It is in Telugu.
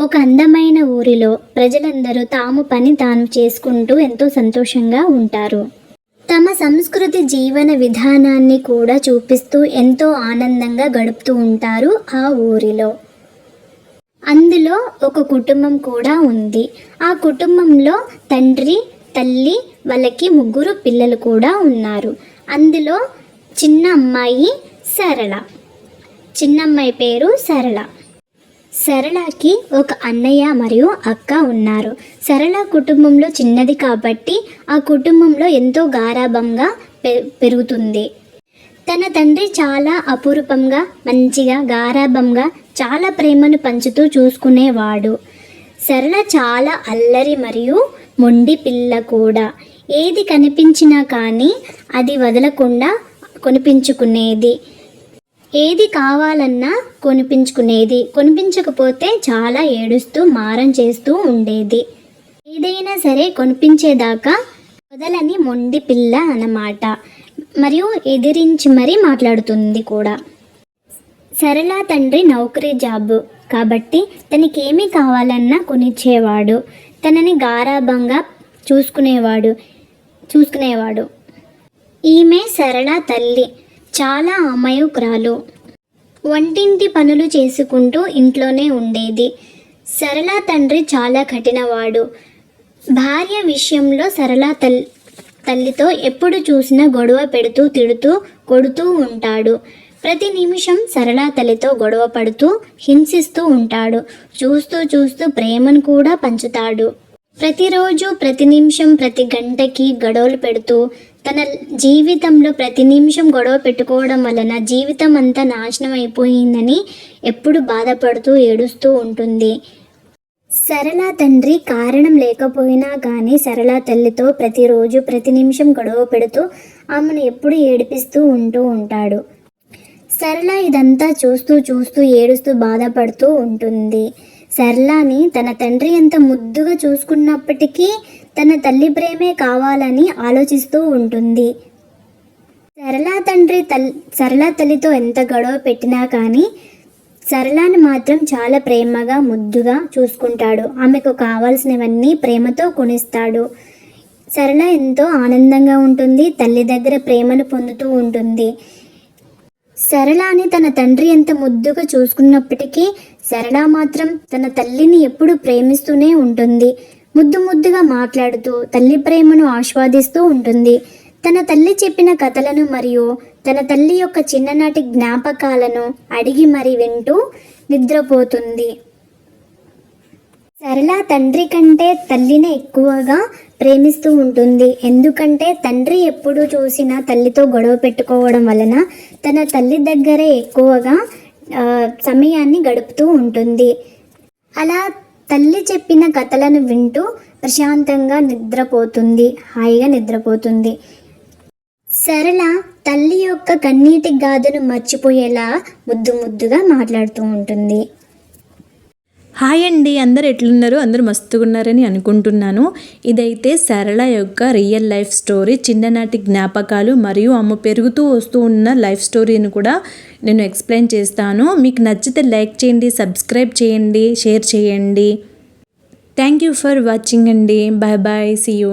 ఒక అందమైన ఊరిలో ప్రజలందరూ తాము పని తాను చేసుకుంటూ ఎంతో సంతోషంగా ఉంటారు. తమ సంస్కృతి జీవన విధానాన్ని కూడా చూపిస్తూ ఎంతో ఆనందంగా గడుపుతూ ఉంటారు ఆ ఊరిలో. అందులో ఒక కుటుంబం కూడా ఉంది. ఆ కుటుంబంలో తండ్రి, తల్లి, వాళ్ళకి 3 పిల్లలు కూడా ఉన్నారు. అందులో చిన్న అమ్మాయి సరళ. చిన్నమ్మాయి పేరు సరళ. సరళకి ఒక అన్నయ్య మరియు అక్క ఉన్నారు. సరళ కుటుంబంలో చిన్నది కాబట్టి ఆ కుటుంబంలో ఎంతో గారాబంగా పెరుగుతుంది. తన తండ్రి చాలా అపురూపంగా, మంచిగా, గారాబంగా చాలా ప్రేమను పంచుతూ చూసుకునేవాడు. సరళ చాలా అల్లరి మరియు మొండి పిల్ల కూడా. ఏది కనిపించినా కానీ అది వదలకుండా కొనిపించుకునేది. ఏది కావాలన్నా కొనిపించుకునేది. కొనిపించకపోతే చాలా ఏడుస్తూ మారం చేస్తూ ఉండేది. ఏదైనా సరే కొనిపించేదాకా వదలని మొండి పిల్ల అన్నమాట. మరియు ఎదిరించి మరీ మాట్లాడుతుంది కూడా. సరళ తండ్రి నౌకరీ జాబు కాబట్టి తనకేమీ కావాలన్నా కొనిచ్చేవాడు. తనని గారాబంగా చూసుకునేవాడు. ఈమె సరళ తల్లి. చాలా అమాయకురాలు. వంటింటి పనులు చేసుకుంటూ ఇంట్లోనే ఉండేది. సరళ తండ్రి చాలా కఠినవాడు. భార్య విషయంలో సరళ తల్లితో ఎప్పుడు చూసినా గొడవ పెడుతూ, తిడుతూ, కొడుతూ ఉంటాడు. ప్రతి నిమిషం సరళ తల్లితో గొడవ పడుతూ, హింసిస్తూ ఉంటాడు. చూస్తూ ప్రేమను కూడా పంచుతాడు. ప్రతిరోజు, ప్రతి నిమిషం, ప్రతి గంటకి గొడవలు పెడుతూ, తన జీవితంలో ప్రతి నిమిషం గొడవ పెట్టుకోవడం వలన జీవితం అంతా నాశనం అయిపోయిందని ఎప్పుడు బాధపడుతూ ఏడుస్తూ ఉంటుంది. సరళ తండ్రి కారణం లేకపోయినా కానీ సరళ తల్లితో ప్రతిరోజు, ప్రతి నిమిషం గొడవ పెడుతూ ఆమెను ఎప్పుడు ఏడిపిస్తూ ఉంటాడు. సరళ ఇదంతా చూస్తూ ఏడుస్తూ బాధపడుతూ ఉంటుంది. సరళని తన తండ్రి ఎంత ముద్దుగా చూసుకున్నప్పటికీ తన తల్లి ప్రేమే కావాలని ఆలోచిస్తూ ఉంటుంది. సరళ తల్లితో ఎంత గొడవ పెట్టినా కానీ సరళని మాత్రం చాలా ప్రేమగా, ముద్దుగా చూసుకుంటాడు. ఆమెకు కావాల్సినవన్నీ ప్రేమతో కొనిస్తాడు. సరళ ఎంతో ఆనందంగా ఉంటుంది. తల్లి దగ్గర ప్రేమను పొందుతూ ఉంటుంది. సరళని తన తండ్రి ఎంత ముద్దుగా చూసుకున్నప్పటికీ సరళ మాత్రం తన తల్లిని ఎప్పుడు ప్రేమిస్తూనే ఉంటుంది. ముద్దుగా మాట్లాడుతూ తల్లి ప్రేమను ఆస్వాదిస్తూ ఉంటుంది. తన తల్లి చెప్పిన కథలను మరియు తన తల్లి యొక్క చిన్ననాటి జ్ఞాపకాలను అడిగి మరి వింటూ నిద్రపోతుంది. సరళ తండ్రి కంటే తల్లిని ఎక్కువగా ప్రేమిస్తూ ఉంటుంది. ఎందుకంటే తండ్రి ఎప్పుడు చూసినా తల్లితో గొడవ పెట్టుకోవడం వలన తన తల్లి దగ్గరే ఎక్కువగా సమయాన్ని గడుపుతూ ఉంటుంది. అలా తల్లి చెప్పిన కథలను వింటూ ప్రశాంతంగా హాయిగా నిద్రపోతుంది. సరళ తల్లి యొక్క కన్నీటి గాథను మర్చిపోయేలా ముద్దుగా మాట్లాడుతూ ఉంటుంది. హాయ్ అండి, అందరు ఎట్లున్నారు? అందరూ మస్తుగా ఉన్నారని అనుకుంటున్నాను. ఇదైతే సరళ యొక్క రియల్ లైఫ్ స్టోరీ. చిన్ననాటి జ్ఞాపకాలు మరియు ఆమె పెరుగుతూ వస్తూ ఉన్న లైఫ్ స్టోరీని కూడా నేను ఎక్స్ప్లెయిన్ చేస్తాను. మీకు నచ్చితే లైక్ చేయండి, సబ్స్క్రైబ్ చేయండి, షేర్ చేయండి. థ్యాంక్ యూ ఫర్ వాచింగ్ అండి. Bye bye, see you.